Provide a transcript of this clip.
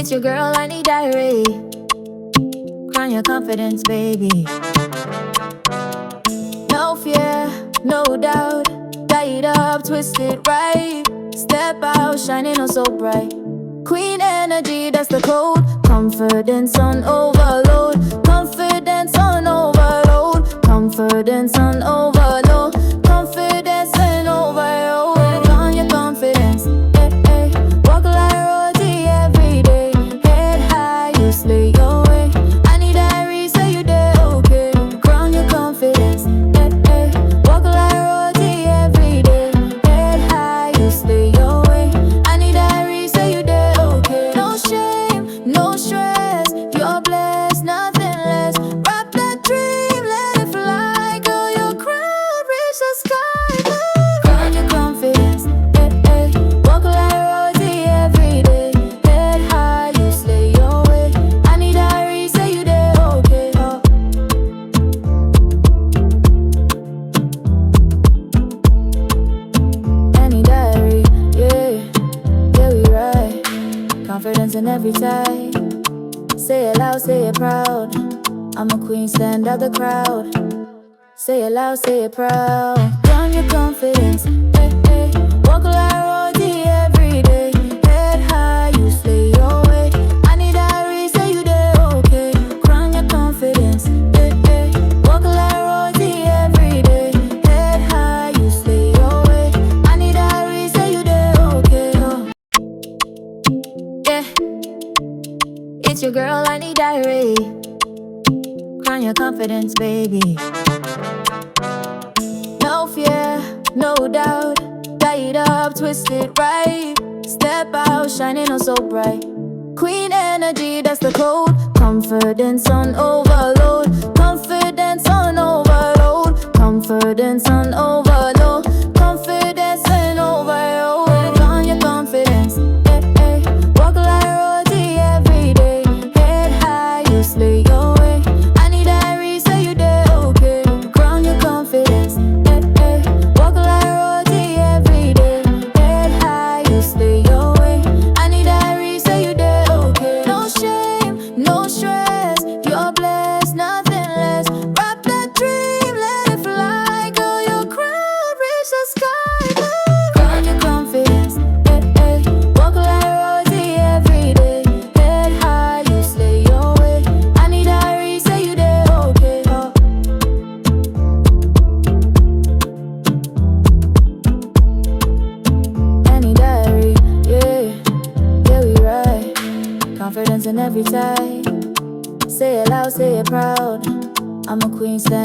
It's your girl, Anie diary. Crown your confidence, baby. No fear, no doubt. Tie it up, twist it right. Step out, shining oh so bright. Queen energy, that's the code. Confidence on overload. Confidence on overload. Confidence on overload. Confidence on overload. On your confidence, eh, eh. Walk like royalty every day. Head high, you slay your way. I need diary, say you did okay. Ground your confidence, eh, eh. Walk like royalty every day. Head high, you slay your way. I need diary, say you did okay. No shame, no stress. You're blessed, nothing less. Rock that dream, let it fly. Girl, your crown reach the sky. Ground your confidence, eh, eh. Walk like royalty every day. Head high, you slay your way. I need diary, say you did okay. Oh. Any diary, yeah, yeah we right. Confidence in every type. Say it loud, say it proud. I'm a queen, stand out the crowd. Say it loud, say it proud. Ground your confidence, eh, eh. Walk like royalty every day. Head high, you slay your way. I need diary, say you did okay. Ground your confidence, eh, eh. Walk like royalty every day. Head high, you slay your way. I need diary, say you did okay. Oh. Yeah, it's your girl, Anie diary. Crown your confidence, baby. No fear, no doubt. Tie it up, twist it right. Step out, shining oh so bright. Queen energy, that's the code. Confidence on overload. Confidence on overload. Confidence on overload. Confidence on overload. On your confidence, eh, eh. Walk like royalty every day. Head high, you slay your way. I need diary, say you did okay. Ground your confidence, eh, eh. Walk like royalty every day. Head high, you slay your way. I need diary, say you did okay. No shame, no stress. You're blessed, nothing less. Rock that dream, let it fly. Girl, your crown reach the sky. Ground your confidence, eh, eh. Walk like royalty every day. Head high, you slay your way. I need diary, say you did okay. Oh. Any diary, yeah, yeah we right. Confidence in every type. Say it loud, say it proud. I'm a queen, stand